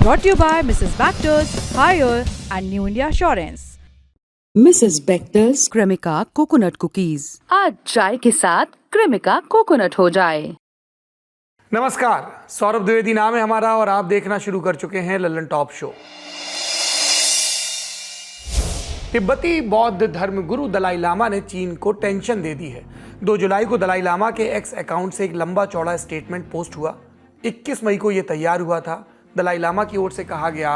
Brought to you by Mrs. Baxter's, Higher and New India Assurance. Mrs. Baxter's Cremica Coconut Cookies. आज चाय के साथ Cremica coconut हो जाए। नमस्कार, सौरभ द्विवेदी नाम है हमारा और आप देखना शुरू कर चुके हैं लल्लन टॉप शो। तिब्बती बौद्ध धर्म गुरु दलाई लामा ने चीन को टेंशन दे दी है। 2 जुलाई को दलाई लामा के एक्स अकाउंट से एक लंबा चौड़ा स्टेटमेंट पोस्ट हुआ। 21 मई को यह तैयार हुआ था। दलाई लामा की ओर से कहा गया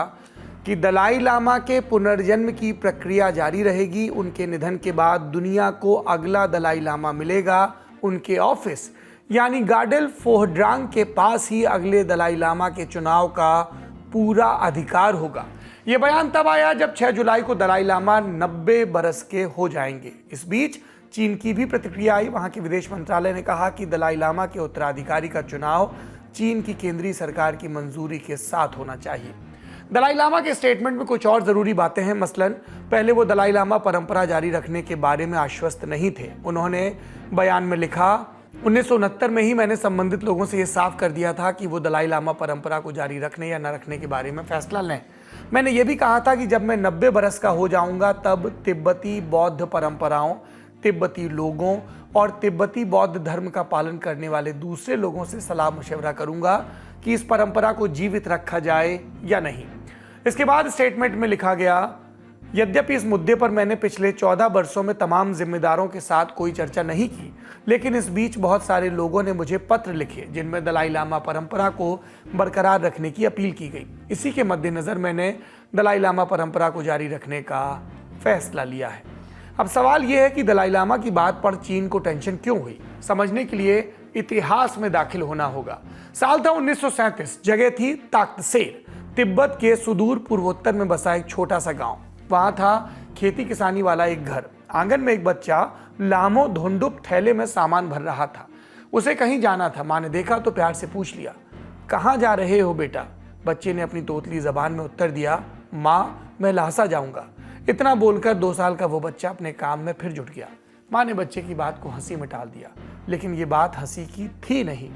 कि दलाई लामा के पुनर्जन्म की प्रक्रिया जारी रहेगी। उनके निधन के बाद दुनिया को अगला दलाई लामा मिलेगा। उनके ऑफिस यानी गार्डेल फोहड्रांग के पास ही अगले दलाई लामा के चुनाव का पूरा अधिकार होगा। यह बयान तब आया जब 6 जुलाई को दलाई लामा 90 बरस के हो जाएंगे। इस बीच चीन की भी प्रतिक्रिया आई। वहां के विदेश मंत्रालय ने कहा कि दलाई लामा के उत्तराधिकारी का चुनाव चीन की केंद्रीय सरकार की मंजूरी के साथ होना चाहिए। दलाई लामा के स्टेटमेंट में कुछ और जरूरी बातें हैं। मसलन पहले वो दलाई लामा परंपरा जारी रखने के बारे में आश्वस्त नहीं थे। उन्होंने बयान में लिखा, 1969 में ही मैंने संबंधित लोगों से यह साफ कर दिया था कि वो दलाई लामा परंपरा को जारी रखने या न रखने के बारे में फैसला लें। मैंने ये भी कहा था कि जब मैं 90 बरस का हो जाऊंगा तब तिब्बती बौद्ध परंपराओं, तिब्बती लोगों और तिब्बती बौद्ध धर्म का पालन करने वाले दूसरे लोगों से सलाह मशवरा करूंगा कि इस परंपरा को जीवित रखा जाए या नहीं। इसके बाद स्टेटमेंट में लिखा गया, यद्यपि इस मुद्दे पर मैंने पिछले 14 वर्षों में तमाम जिम्मेदारों के साथ कोई चर्चा नहीं की, लेकिन इस बीच बहुत सारे लोगों ने मुझे पत्र लिखे जिनमें दलाई लामा परंपरा को बरकरार रखने की अपील की गई। इसी के मद्देनजर मैंने दलाई लामा परंपरा को जारी रखने का फैसला लिया है। अब सवाल यह है कि दलाई लामा की बात पर चीन को टेंशन क्यों हुई। समझने के लिए इतिहास में दाखिल होना होगा। साल था 1937। जगह थी ताख्तसेर, तिब्बत के सुदूर पूर्वोत्तर में बसा एक छोटा सा गांव। वहां था खेती किसानी वाला एक घर। आंगन में एक बच्चा लामो धुंडुप थैले में सामान भर रहा था। उसे कहीं जाना था। माँ ने देखा तो प्यार से पूछ लिया, कहाँ जा रहे हो बेटा? बच्चे ने अपनी तोतली जबान में उत्तर दिया, माँ मैं ल्हासा जाऊंगा। इतना बोलकर 2 साल का वो बच्चा अपने काम में फिर जुट गया। माँ ने बच्चे की बात को हंसी में टाल दिया, लेकिन ये बात हंसी की थी नहीं।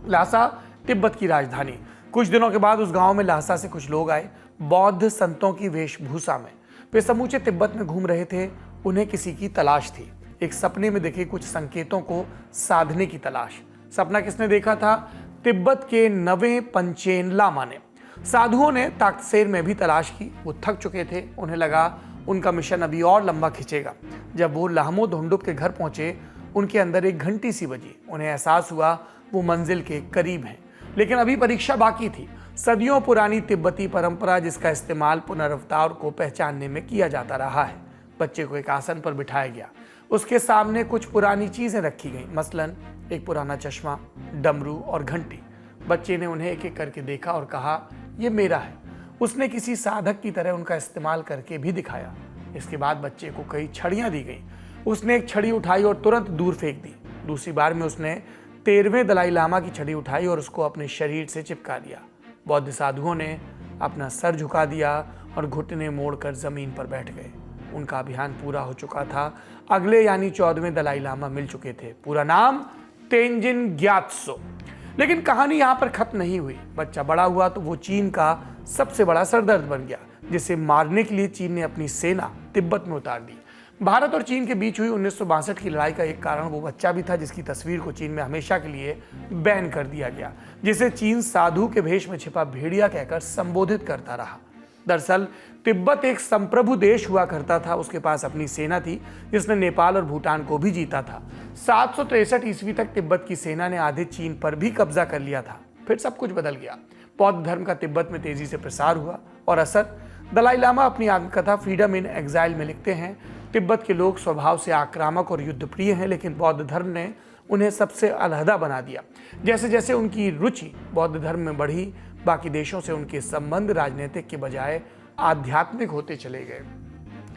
ल्हासा तिब्बत की राजधानी। कुछ दिनों के बाद उस गांव में ल्हासा से कुछ लोग आए, बौद्ध संतों की वेशभूषा में। वे समूचे तिब्बत में घूम रहे थे। उन्हें किसी की तलाश थी, एक सपने में देखे कुछ संकेतों को साधने की तलाश। सपना किसने देखा था? तिब्बत के 9वें पंचेन लामा ने। साधुओं ने ताख्तसेर में भी तलाश की। वो थक चुके थे। उन्हें लगा उनका मिशन अभी और लंबा खिंचेगा। जब वो लामो धुंडुप के घर पहुंचे, उनके अंदर एक घंटी सी बजी। उन्हें एहसास हुआ वो मंजिल के करीब हैं, लेकिन अभी परीक्षा बाकी थी। सदियों पुरानी तिब्बती परंपरा जिसका इस्तेमाल पुनर्अवतार को पहचानने में किया जाता रहा है। बच्चे को एक आसन पर बिठाया गया। उसके सामने कुछ पुरानी चीजें रखी गईं, मसलन एक पुराना चश्मा, डमरू और घंटी। बच्चे ने उन्हें एक एक करके देखा और कहा, ये मेरा है। उसने किसी साधक की तरह उनका इस्तेमाल करके भी दिखाया। इसके बाद बच्चे को कई छड़ियां दी गई। उसने एक छड़ी उठाई और तुरंत दूर फेंक दी। दूसरी बार में उसने 13वें दलाई लामा की छड़ी उठाई और उसको अपने शरीर से चिपका दिया। बौद्ध साधुओं ने अपना सर झुका दिया और घुटने मोड़कर जमीन पर बैठ गए। उनका अभियान पूरा हो चुका था। अगले यानी 14वें दलाई लामा मिल चुके थे। पूरा नाम तेंजिन ग्यात्सो। लेकिन कहानी यहाँ पर खत्म नहीं हुई। बच्चा बड़ा हुआ तो वो चीन का सबसे बड़ा सरदर्द बन गया, जिसे मारने के लिए चीन ने अपनी सेना तिब्बत में उतार दी। भारत और चीन के बीच हुई 1962 की लड़ाई का एक कारण वो बच्चा भी था जिसकी तस्वीर को चीन में हमेशा के लिए बैन कर दिया गया, जिसे चीन साधु के भेष में छिपा भेड़िया कहकर संबोधित करता रहा। दरअसल तिब्बत एक संप्रभु देश हुआ करता था। उसके पास अपनी सेना थी जिसने नेपाल और भूटान को भी जीता था। 763 ईस्वी तक तिब्बत की सेना ने आधे चीन पर भी कब्जा कर लिया था। फिर सब कुछ बदल गया। बौद्ध धर्म का तिब्बत में तेजी से प्रसार हुआ और असर। दलाई लामा अपनी आत्मकथा फ्रीडम इन एग्जाइल में लिखते हैं, तिब्बत के लोग स्वभाव से आक्रामक और युद्धप्रिय हैं, लेकिन बौद्ध धर्म ने उन्हें सबसे अलहदा बना दिया। जैसे जैसे उनकी रुचि बौद्ध धर्म में बढ़ी, बाकी देशों से उनके संबंध राजनीतिक के बजाय आध्यात्मिक होते चले गए।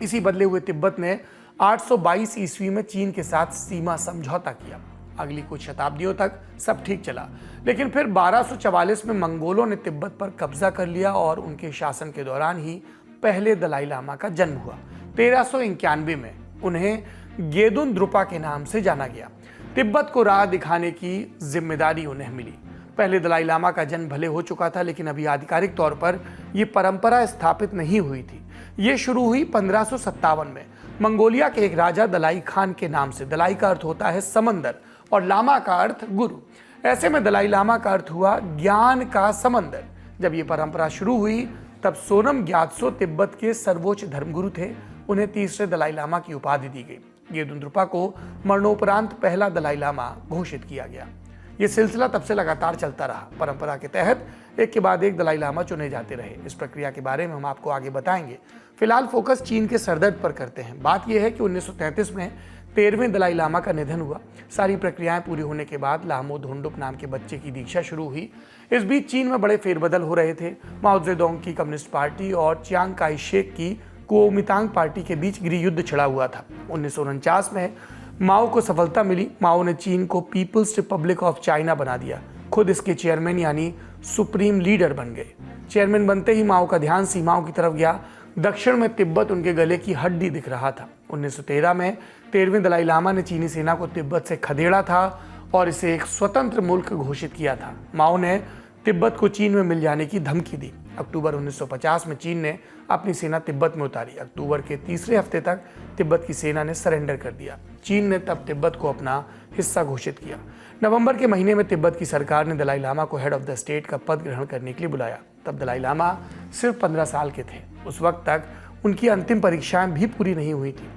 इसी बदले हुए तिब्बत ने 822 ईस्वी में चीन के साथ सीमा समझौता किया। अगली कुछ शताब्दियों तक सब ठीक चला, लेकिन फिर 1244 में मंगोलों ने तिब्बत पर कब्जा कर लिया और उनके शासन के दौरान ही पहले दलाई लामा का जन्म हुआ। 1391 में उन्हें गेदुन द्रुपा के नाम से जाना गया। तिब्बत को राह दिखाने की जिम्मेदारी उन्हें मिली। पहले दलाई लामा का जन्म भले हो चुका था, लेकिन अभी आधिकारिक तौर पर यह परंपरा स्थापित नहीं हुई थी। ये शुरू हुई 1557 में मंगोलिया के एक राजा दलाई खान के नाम से। दलाई का अर्थ होता है समंदर और लामा का अर्थ गुरु। ऐसे में दलाई लामा का अर्थ हुआ ज्ञान का समंदर। जब ये परंपरा शुरू हुई तब सोनम ग्यात्सो तिब्बत के सर्वोच्च धर्मगुरु थे। उन्हें तीसरे दलाई लामा की उपाधि दी गई। ये दुन्द्रुपा को मरणोपरांत पहला दलाई लामा घोषित किया गया। ये सिलसिला तब से लगातार चलता रहा। परंपरा के तहत एक के बाद एक दलाई लामा चुने जाते रहे। इस प्रक्रिया के बारे में हम आपको आगे बताएंगे। फिलहाल फोकस चीन के सरदर्द पर करते हैं। बात यह है कि 1933 में 13वें दलाई लामा का निधन हुआ। सारी प्रक्रियाएं पूरी होने के बाद लामो धोंडुप नाम के बच्चे की दीक्षा शुरू हुई। इस बीच चीन में बड़े फेरबदल हो रहे थे। माओ जेडोंग की कम्युनिस्ट पार्टी और चियांग काई शेक की कुओमितांग पार्टी के बीच गृह युद्ध छिड़ा हुआ था। 1949 में माओ को सफलता मिली। माओ ने चीन को पीपल्स रिपब्लिक ऑफ चाइना बना दिया। खुद इसके चेयरमैन यानी सुप्रीम लीडर बन गए। चेयरमैन बनते ही माओ का ध्यान सीमाओं की तरफ गया। दक्षिण में तिब्बत उनके गले की हड्डी दिख रहा था। 1913 में 13वें दलाई लामा ने चीनी सेना को तिब्बत से खदेड़ा था और इसे एक स्वतंत्र मुल्क घोषित किया था। माओ ने तिब्बत को चीन में मिल जाने की धमकी दी। अक्टूबर 1950 में चीन ने अपनी सेना तिब्बत में उतारी। अक्टूबर के तीसरे हफ्ते तक तिब्बत की सेना ने सरेंडर कर दिया। चीन ने तब तिब्बत को अपना हिस्सा घोषित किया। नवंबर के महीने में तिब्बत की सरकार ने दलाई लामा को हेड ऑफ द स्टेट का पद ग्रहण करने के लिए बुलाया। तब दलाई लामा सिर्फ 15 साल के थे। उस वक्त तक उनकी अंतिम परीक्षाएं भी पूरी नहीं हुई थी।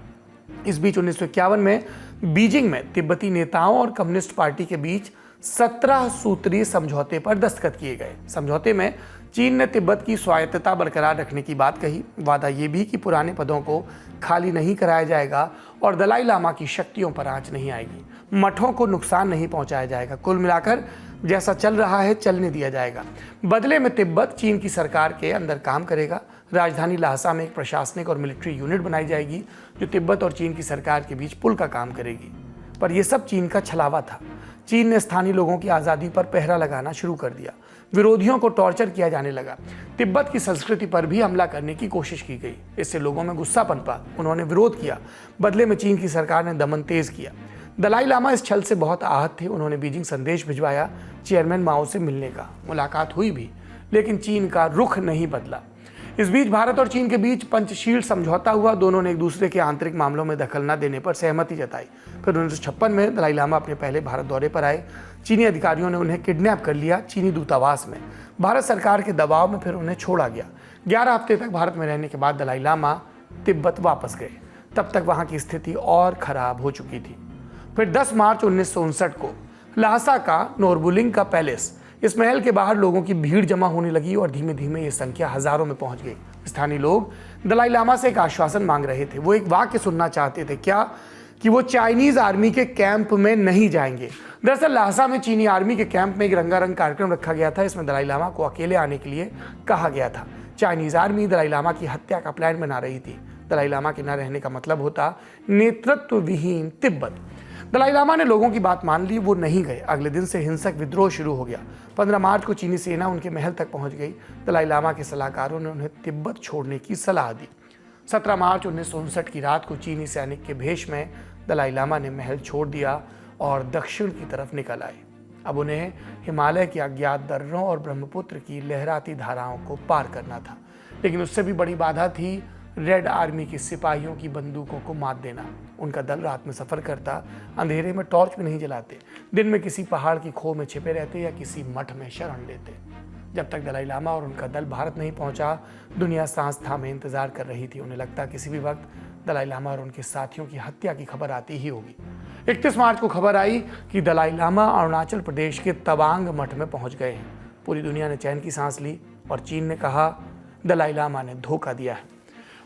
इस बीच 1951 में बीजिंग में तिब्बती नेताओं और कम्युनिस्ट पार्टी के बीच 17 सूत्रीय समझौते पर दस्तखत किए गए। समझौते में चीन ने तिब्बत की स्वायत्तता बरकरार रखने की बात कही। वादा ये भी कि पुराने पदों को खाली नहीं कराया जाएगा और दलाई लामा की शक्तियों पर आंच नहीं आएगी। मठों को नुकसान नहीं पहुंचाया जाएगा। कुल मिलाकर जैसा चल रहा है चलने दिया जाएगा। बदले में तिब्बत चीन की सरकार के अंदर काम करेगा। राजधानी ल्हासा में एक प्रशासनिक और मिलिट्री यूनिट बनाई जाएगी जो तिब्बत और चीन की सरकार के बीच पुल का काम करेगी। पर यह सब चीन का छलावा था। चीन ने स्थानीय लोगों की आज़ादी पर पहरा लगाना शुरू कर दिया। विरोधियों को टॉर्चर किया जाने लगा। तिब्बत की संस्कृति पर भी हमला करने की कोशिश की गई। इससे लोगों में गुस्सा पनपा। उन्होंने विरोध किया। बदले में चीन की सरकार ने दमन तेज किया। दलाई लामा इस छल से बहुत आहत थे। उन्होंने बीजिंग संदेश भिजवाया चेयरमैन माओ से मिलने का। मुलाकात हुई भी, लेकिन चीन का रुख नहीं बदला। इस बीच भारत और चीन के बीच पंचशील समझौता हुआ। दोनों ने एक दूसरे के आंतरिक मामलों में दखल न देने पर सहमति जताई। फिर 1956 में दलाई लामा अपने पहले भारत दौरे पर आए। चीनी अधिकारियों ने उन्हें किडनैप कर लिया चीनी दूतावास में। भारत सरकार के दबाव में फिर उन्हें छोड़ा गया। 11 हफ्ते तक भारत में रहने के बाद दलाई लामा तिब्बत वापस गए। तब तक वहाँ की स्थिति और खराब हो चुकी थी। फिर 10 मार्च 1959 को ल्हासा का नोरबुलिंग का पैलेस, इस महल के बाहर लोगों की भीड़ जमा होने लगी और धीमे धीमे ये संख्या हजारों में पहुंच गई। स्थानीय लोग दलाई लामा से एक आश्वासन मांग रहे थे। वो एक वाक्य सुनना चाहते थे। क्या? कि वो चाइनीज आर्मी के कैंप में नहीं जाएंगे। दरअसल ल्हासा में चीनी आर्मी के कैंप में एक रंगारंग कार्यक्रम रखा गया था। इसमें दलाई लामा को अकेले आने के लिए कहा गया था। चाइनीज आर्मी दलाई लामा की हत्या का प्लान बना रही थी। दलाई लामा के न रहने का मतलब होता नेतृत्व विहीन तिब्बत। दलाई लामा ने लोगों की बात मान ली। वो नहीं गए। अगले दिन से हिंसक विद्रोह शुरू हो गया। 15 मार्च को चीनी सेना उनके महल तक पहुंच गई। दलाई लामा के सलाहकारों ने उन्हें तिब्बत छोड़ने की सलाह दी। 17 मार्च 1959 की रात को चीनी सैनिक के भेष में दलाई लामा ने महल छोड़ दिया और दक्षिण की तरफ निकल आए। अब उन्हें हिमालय के अज्ञात दर्रों और ब्रह्मपुत्र की लहराती धाराओं को पार करना था। लेकिन उससे भी बड़ी बाधा थी रेड आर्मी के सिपाहियों की बंदूकों को मात देना। उनका दल रात में सफ़र करता, अंधेरे में टॉर्च भी नहीं जलाते, दिन में किसी पहाड़ की खो में छिपे रहते या किसी मठ में शरण लेते। जब तक दलाई लामा और उनका दल भारत नहीं पहुंचा, दुनिया सांस थामे इंतजार कर रही थी। उन्हें लगता किसी भी वक्त दलाई लामा और उनके साथियों की हत्या की खबर आती ही होगी। 31 मार्च को खबर आई कि दलाई लामा अरुणाचल प्रदेश के तवांग मठ में पहुंच गए हैं। पूरी दुनिया ने चैन की सांस ली और चीन ने कहा दलाई लामा ने धोखा दिया है।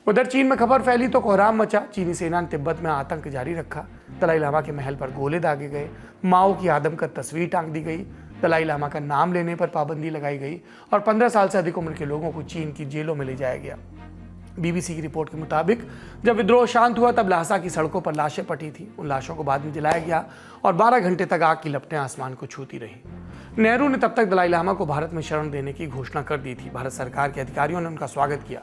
उधर चीन में खबर फैली तो कोहराम मचा। चीनी सेना ने तिब्बत में आतंक जारी रखा। दलाई लामा के महल पर गोले दागे गए। माओ की आदमकद तस्वीर टांग दी गई। दलाई लामा का नाम लेने पर पाबंदी लगाई गई और 15 साल से अधिक उम्र के लोगों को चीन की जेलों में ले जाया गया। बीबीसी की रिपोर्ट के मुताबिक जब विद्रोह शांत हुआ तब ल्हासा की सड़कों पर लाशें पड़ी थी। उन लाशों को बाद में जलाया गया और 12 घंटे तक आग की लपटें आसमान को छूती रही। नेहरू ने तब तक दलाई लामा को भारत में शरण देने की घोषणा कर दी थी। भारत सरकार के अधिकारियों ने उनका स्वागत किया।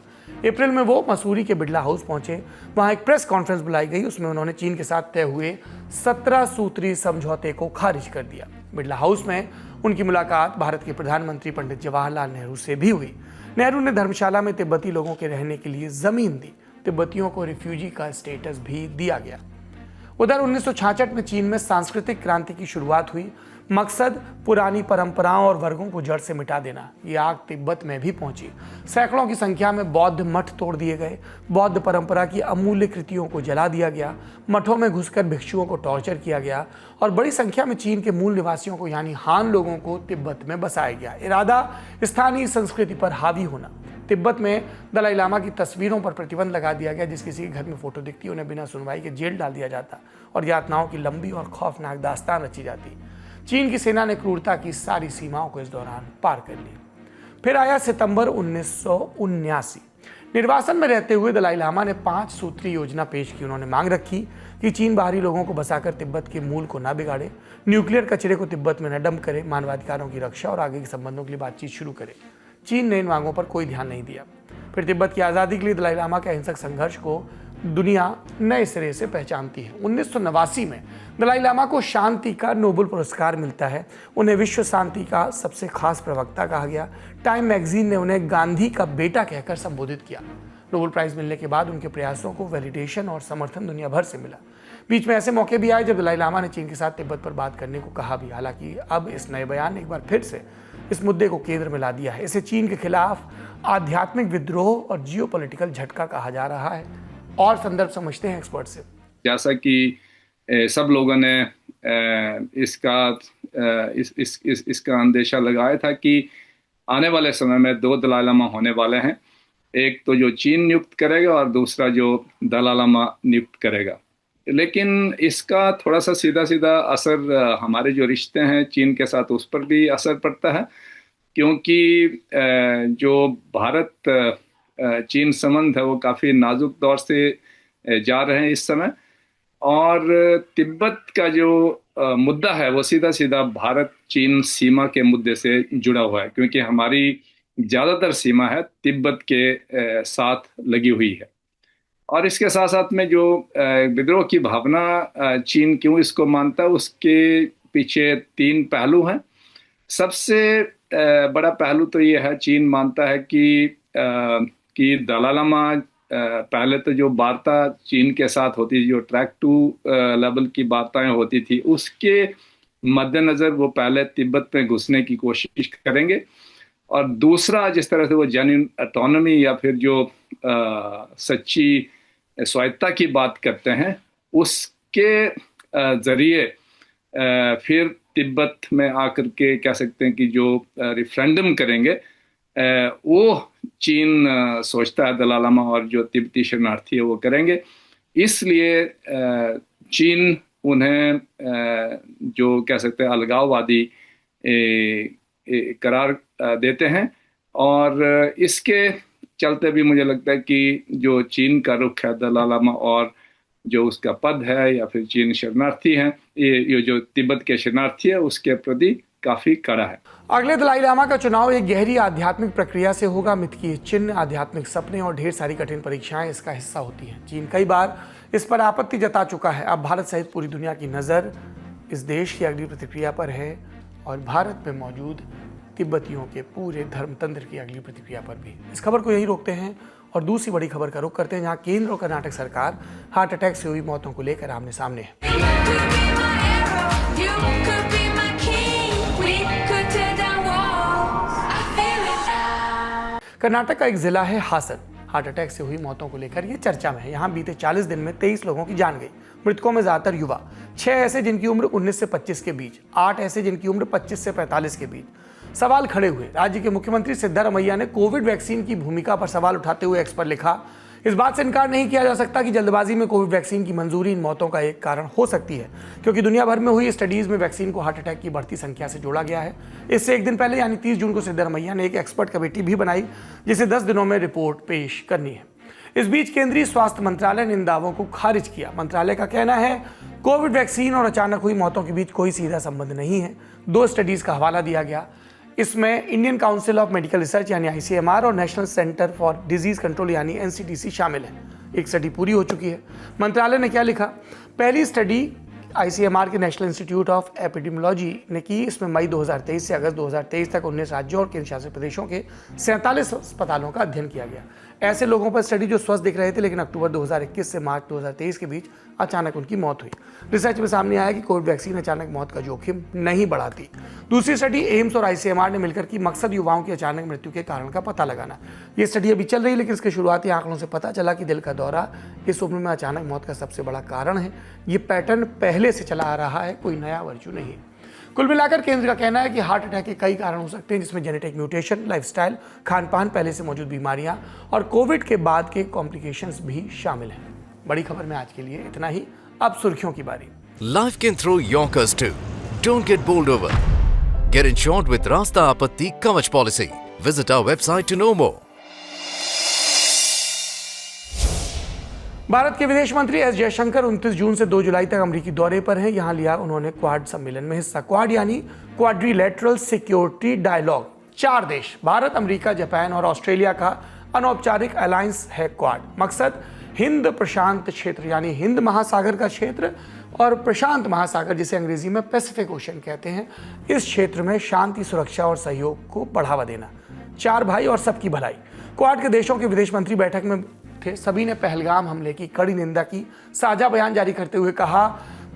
अप्रैल में वो मसूरी के बिड़ला हाउस पहुंचे। वहां एक प्रेस कॉन्फ्रेंस बुलाई गई। उसमें उन्होंने चीन के साथ तय हुए 17 सूत्री समझौते को खारिज कर दिया। बिड़ला हाउस में उनकी मुलाकात भारत के प्रधानमंत्री पंडित जवाहरलाल नेहरू से भी हुई। नेहरू ने धर्मशाला में तिब्बती लोगों के रहने के लिए जमीन दी। तिब्बतियों को रिफ्यूजी का स्टेटस भी दिया गया। उधर 1966 में चीन में सांस्कृतिक क्रांति की शुरुआत हुई। मकसद पुरानी परंपराओं और वर्गों को जड़ से मिटा देना। ये आग तिब्बत में भी पहुंची। सैकड़ों की संख्या में बौद्ध मठ तोड़ दिए गए। बौद्ध परंपरा की अमूल्य कृतियों को जला दिया गया। मठों में घुसकर भिक्षुओं को टॉर्चर किया गया और बड़ी संख्या में चीन के मूल निवासियों को यानी हान लोगों को तिब्बत में बसाया गया। इरादा स्थानीय संस्कृति पर हावी होना। तिब्बत में दलाई लामा की तस्वीरों पर प्रतिबंध लगा दिया गया। जिस किसी के घर में फोटो दिखती उन्हें बिना सुनवाई के जेल डाल दिया जाता और यातनाओं की लंबी और खौफनाक दास्तान रची जाती। चीन की सेना ने क्रूरता की सारी सीमाओं को इस दौरान पार कर ली। फिर आया सितंबर 1979। निर्वासन में रहते हुए दलाई लामा ने 5 सूत्री योजना पेश की। उन्होंने मांग रखी कि चीन बाहरी लोगों को बसाकर तिब्बत के मूल को न बिगाड़े, न्यूक्लियर कचरे को तिब्बत में न डंप करे, मानवाधिकारों की रक्षा और आगे के संबंधों के लिए बातचीत शुरू करे। चीन ने इन मांगों पर कोई ध्यान नहीं दिया। फिर तिब्बत की आज़ादी के लिए दलाई लामा के अहिंसक संघर्ष को दुनिया नए सिरे से पहचानती है। 1989 में दलाई लामा को शांति का नोबेल पुरस्कार मिलता है। उन्हें विश्व शांति का सबसे खास प्रवक्ता कहा गया। टाइम मैगजीन ने उन्हें गांधी का बेटा कहकर संबोधित किया। नोबेल प्राइज मिलने के बाद उनके प्रयासों को वैलिडेशन और समर्थन दुनिया भर से मिला। बीच में ऐसे मौके भी आए जब दलाई लामा ने चीन के साथ तिब्बत पर बात करने को कहा भी। हालांकि अब इस नए बयान ने एक बार फिर से इस मुद्दे को केंद्र में ला दिया है। इसे चीन के खिलाफ आध्यात्मिक विद्रोह और जियोपॉलिटिकल झटका कहा जा रहा है। और संदर्भ समझते हैं एक्सपर्ट से। जैसा कि सब लोगों ने इसका अंदेशा लगाया था कि आने वाले समय में 2 दलाई लामा होने वाले हैं। एक तो जो चीन नियुक्त करेगा और दूसरा जो दलाई लामा नियुक्त करेगा। लेकिन इसका थोड़ा सा सीधा सीधा असर हमारे जो रिश्ते हैं चीन के साथ उस पर भी असर पड़ता है, क्योंकि जो भारत चीन संबंध है वो काफ़ी नाजुक दौर से जा रहे हैं इस समय। और तिब्बत का जो मुद्दा है वो सीधा सीधा भारत चीन सीमा के मुद्दे से जुड़ा हुआ है, क्योंकि हमारी ज़्यादातर सीमा है तिब्बत के साथ लगी हुई है। और इसके साथ साथ में जो विद्रोह की भावना चीन क्यों इसको मानता है, उसके पीछे 3 पहलू हैं। सबसे बड़ा पहलू तो ये है, चीन मानता है कि दलाई लामा पहले तो जो वार्ता चीन के साथ होती थी, जो ट्रैक 2 लेवल की वार्ताएं होती थी, उसके मद्देनज़र वो पहले तिब्बत में घुसने की कोशिश करेंगे। और दूसरा, जिस तरह से वो जेन्युइन ऑटोनॉमी या फिर जो सच्ची स्वायत्ता की बात करते हैं, उसके ज़रिए फिर तिब्बत में आकर के कह सकते हैं कि जो रेफरेंडम करेंगे वो चीन सोचता है दलाई लामा और जो तिब्बती शरणार्थी है वो करेंगे। इसलिए चीन उन्हें जो कह सकते हैं अलगाववादी करार देते हैं। और इसके चलते भी मुझे लगता है कि जो चीन का रुख है दलाई लामा और जो उसका पद है या फिर चीन शरणार्थी हैं, ये जो तिब्बत के शरणार्थी है उसके प्रति काफी कड़ा है। अगले दलाई लामा का चुनाव एक गहरी आध्यात्मिक प्रक्रिया से होगा। मिथ की चिन्ह, आध्यात्मिक सपने और ढेर सारी कठिन परीक्षाएं इसका हिस्सा होती हैं। चीन कई बार इस पर आपत्ति जता चुका है। अब भारत सहित पूरी दुनिया की नज़र इस देश की अगली प्रतिक्रिया पर है और भारत में मौजूद तिब्बतियों के पूरे धर्मतंत्र की अगली प्रतिक्रिया पर भी। इस खबर को यहीं रोकते हैं और दूसरी बड़ी खबर का रुख करते हैं, जहां केंद्र और कर्नाटक सरकार हार्ट अटैक से हुई मौतों को लेकर आमने सामने है। कर्नाटक का एक जिला है हासन। हार्ट अटैक से हुई मौतों को लेकर ये चर्चा में है। यहाँ बीते 40 दिन में 23 लोगों की जान गई। मृतकों में ज्यादातर युवा, 6 ऐसे जिनकी उम्र 19 से 25 के बीच, 8 ऐसे जिनकी उम्र 25 से 45 के बीच। सवाल खड़े हुए। राज्य के मुख्यमंत्री सिद्धारमैया ने कोविड वैक्सीन की भूमिका पर सवाल उठाते हुए एक्स पर लिखा, इस बात से इनकार नहीं किया जा सकता कि जल्दबाजी में कोविड वैक्सीन की मंजूरी इन मौतों का एक कारण हो सकती है, क्योंकि दुनिया भर में हुई स्टडीज में वैक्सीन को हार्ट अटैक की बढ़ती संख्या से जोड़ा गया है। इससे एक दिन पहले यानी 30 जून को सिद्धारमैया ने एक एक्सपर्ट कमेटी भी बनाई, जिसे 10 दिनों में रिपोर्ट पेश करनी है। इस बीच केंद्रीय स्वास्थ्य मंत्रालय ने इन दावों को खारिज किया। मंत्रालय का कहना है कोविड वैक्सीन और अचानक हुई मौतों के बीच कोई सीधा संबंध नहीं है। 2 स्टडीज का हवाला दिया गया। इसमें Indian council of medical research यानी ICMR और national centre for disease control यानी NCDC शामिल है। एक स्टडी पूरी हो चुकी है। मंत्रालय ने क्या लिखा, पहली स्टडी ICMR के नेशनल इंस्टीट्यूट ऑफ एपिडेमियोलॉजी ने की। इसमें मई 2023 से अगस्त 2023 तक 19 राज्यों और केंद्र शासित प्रदेशों के 47 अस्पतालों का अध्ययन किया गया। ऐसे लोगों पर स्टडी जो स्वस्थ दिख रहे थे, लेकिन अक्टूबर 2021 से मार्च 2023 के बीच अचानक उनकी मौत हुई। रिसर्च में सामने आया कि कोविड वैक्सीन अचानक मौत का जोखिम नहीं बढ़ाती। दूसरी स्टडी एम्स और ICMR ने मिलकर की, मकसद युवाओं की अचानक मृत्यु के कारण का पता लगाना। ये स्टडी अभी चल रही है, लेकिन इसके शुरुआती आंकड़ों से पता चला कि दिल का दौरा इस उम्र में अचानक मौत का सबसे बड़ा कारण है। ये पैटर्न पहले से चला आ रहा है, कोई नया वर्जू नहीं है। कुल मिलाकर केंद्र का कहना है कि हार्ट अटैक के कई कारण हो सकते हैं, जिसमें जेनेटिक म्यूटेशन, लाइफस्टाइल, खान-पान, पहले से मौजूद बीमारियां और कोविड के बाद के कॉम्प्लिकेशंस भी शामिल हैं। बड़ी खबर में आज के लिए इतना ही। अब सुर्खियों की बारी। Life can throw yonkers too. Don't get bowled over. Get insured with Rasta Apatti Kavach policy. Visit our website to know more. Bharat के विदेश मंत्री एस जयशंकर 29 जून से 2 जुलाई तक अमेरिकी दौरे पर हैं। यहां लिया उन्होंने क्वाड सम्मेलन में हिस्सा। क्वाड यानी क्वाड्रिलेटरल सिक्योरिटी डायलॉग। 4 देश भारत, अमेरिका, जापान और ऑस्ट्रेलिया का अनौपचारिक अलायंस है क्वाड। मकसद हिंद प्रशांत क्षेत्र यानी हिंद महासागर का क्षेत्र और प्रशांत महासागर, जिसे अंग्रेजी में पैसिफिक ओशन कहते हैं, इस क्षेत्र में शांति, सुरक्षा और सहयोग को बढ़ावा देना। 4 भाई और सबकी भलाई। क्वाड के देशों के विदेश मंत्री बैठक में थे। सभी ने पहलगाम हमले की कड़ी निंदा की। साझा बयान जारी करते हुए कहा,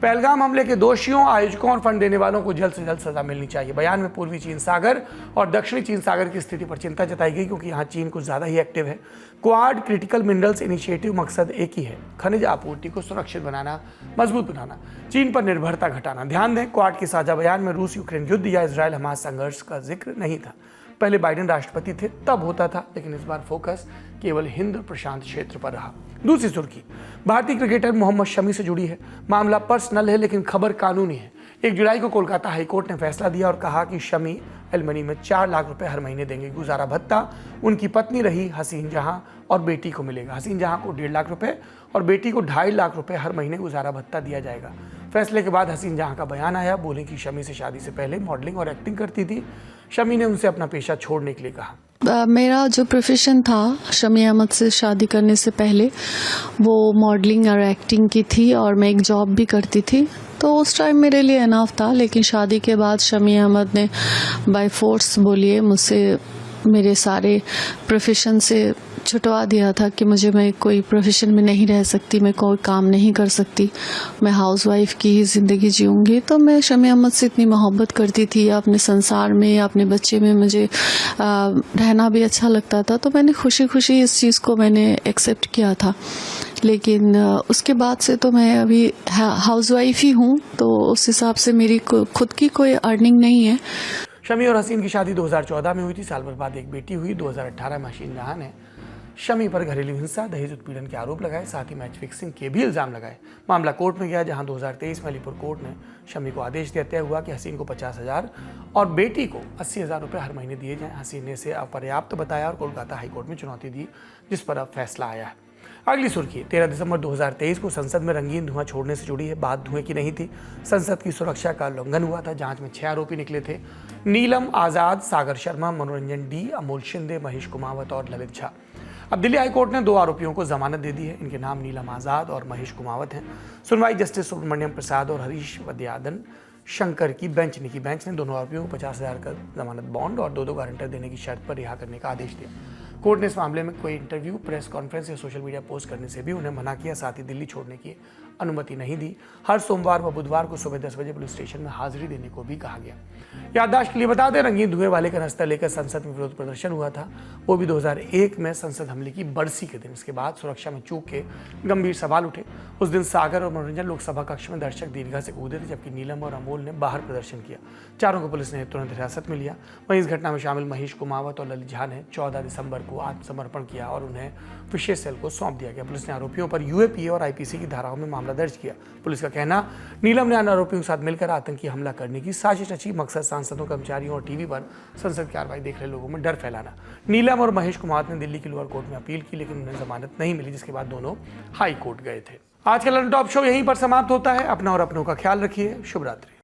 पहलगाम हमले के दोषियों, आयोजकों और फंड देने वालों को जल्द से जल्द सजा मिलनी चाहिए। बयान में पूर्वी चीन सागर और दक्षिणी चीन सागर की स्थिति पर चिंता जताई गई, क्योंकि यहाँ चीन कुछ ज़्यादा ही एक्टिव है। क्वाड क्रिटिकल मिनरल्स इनिशिएटिव मकसद एक ही है, खनिज आपूर्ति को सुरक्षित बनाना, मजबूत बनाना, चीन पर निर्भरता घटाना। ध्यान दें, क्वाड के साझा बयान में रूस यूक्रेन युद्ध या इजराइल हमास संघर्ष का जिक्र नहीं था। पहले बाइडेन राष्ट्रपति थे तब होता था, लेकिन इस बार फोकस केवल हिंद प्रशांत क्षेत्र पर रहा। दूसरी सुर्खी भारतीय क्रिकेटर मोहम्मद शमी से जुड़ी है। मामला पर्सनल है, लेकिन खबर कानूनी है। 1 जुलाई को कोलकाता हाईकोर्ट ने फैसला दिया और कहा कि शमी एलमनी में 4 लाख रुपए हर महीने देंगे। गुजारा भत्ता उनकी पत्नी रही हसीन जहां और बेटी को मिलेगा। हसीन जहां को 1.5 लाख रुपए और बेटी को 2.5 लाख रुपए हर महीने गुजारा भत्ता दिया जाएगा। फैसले के बाद हसीन जहां का बयान आया। बोले कि शमी से शादी से पहले मॉडलिंग और एक्टिंग करती थी। शमी ने उनसे अपना पेशा छोड़ने के लिए कहा। मेरा जो प्रोफेशन था शमी अहमद से शादी करने से पहले, वो मॉडलिंग और एक्टिंग की थी और मैं एक जॉब भी करती थी, तो उस टाइम मेरे लिए इनफ था। लेकिन शादी के बाद शमी अहमद ने बाय फोर्स बोलिए मुझसे मेरे सारे प्रोफेशन से छुटवा दिया था कि मैं कोई प्रोफेशन में नहीं रह सकती, मैं कोई काम नहीं कर सकती, मैं हाउसवाइफ की ही ज़िंदगी जीऊँगी। तो मैं शमी अहमद से इतनी मोहब्बत करती थी, अपने संसार में, अपने बच्चे में मुझे रहना भी अच्छा लगता था, तो मैंने खुशी खुशी इस चीज़ को मैंने एक्सेप्ट किया था। लेकिन उसके बाद से तो मैं अभी हाउसवाइफ ही हूँ, तो उस हिसाब से मेरी खुद की कोई अर्निंग नहीं है। शमी और हसीन की शादी 2014 में हुई थी। साल भर बाद एक बेटी हुई। 2018 में हसीन जहां ने शमी पर घरेलू हिंसा, दहेज उत्पीड़न के आरोप लगाए, साथ ही मैच फिक्सिंग के भी इल्जाम लगाए। मामला कोर्ट में गया, जहां 2023 में अलीपुर कोर्ट ने शमी को आदेश दिया तय हुआ कि हसीन को 50,000 और बेटी को 80,000 रुपये हर महीने दिए जाएं। हसीन ने इसे अपर्याप्त बताया और कोलकाता हाईकोर्ट में चुनौती दी, जिस पर अब फैसला आया है। अगली सुर्खी 13 दिसंबर 2023 को संसद में रंगीन धुआं छोड़ने से जुड़ी है। बात धुएं की नहीं थी, संसद की सुरक्षा का उल्लंघन हुआ था। जांच में 6 आरोपी निकले थे। नीलम आजाद, सागर शर्मा, मनोरंजन डी, अमोल शिंदे, महेश कुमावत और ललित झा। अब दिल्ली हाईकोर्ट ने 2 आरोपियों को जमानत दे दी है। इनके नाम नीलम आजाद और महेश कुमावत हैं। सुनवाई जस्टिस सुब्रमण्यम प्रसाद और हरीश वद्यादन शंकर की बेंच ने की। बेंच ने दोनों आरोपियों को 50,000 का जमानत बॉन्ड और 2 गारंटर देने की शर्त पर रिहा करने का आदेश दिया। कोर्ट ने इस मामले में कोई इंटरव्यू, प्रेस कॉन्फ्रेंस या सोशल मीडिया पोस्ट करने से भी उन्हें मना किया, साथ ही दिल्ली छोड़ने की अनुमति नहीं दी। हर सोमवार व बुधवार को सुबह 10 बजे पुलिस स्टेशन में हाजिरी देने को भी कहा गया। याददाश्त के लिए बता दें, रंगीन धुएं वाले कनस्तर लेकर संसद में विरोध प्रदर्शन हुआ था, वो भी 2001 में संसद हमले की बरसी के दिन। इसके बाद सुरक्षा में चूक के गंभीर सवाल उठे। उस दिन सागर और मनोरंजन लोकसभा कक्ष में दर्शक दीर्घा से कूदे थे, जबकि नीलम और अमोल ने बाहर प्रदर्शन किया। चारों को पुलिस ने तुरंत हिरासत में लिया। वहीं इस घटना में शामिल महेश कुमावत और ललित झा ने 14 दिसंबर को आत्मसमर्पण किया और उन्हें विशेष सेल को सौंप दिया गया। पुलिस ने आरोपियों पर यूएपीए और आईपीसी की धाराओं में मामला दर्ज किया। पुलिस का कहना, नीलम ने अन्य आरोपियों के साथ मिलकर आतंकी हमला करने की साजिश रची। मकसद सांसदों, कर्मचारियों और टीवी पर संसद की कार्रवाई देख रहे लोगों में डर फैलाना। नीलम और महेश कुमार ने दिल्ली की लोअर कोर्ट में अपील की, लेकिन उन्हें जमानत नहीं मिली, जिसके बाद दोनों हाई कोर्ट गए थे। आज का लंडन टॉप शो यहीं पर समाप्त होता है। अपना और अपनों का ख्याल रखिए। शुभ रात्रि।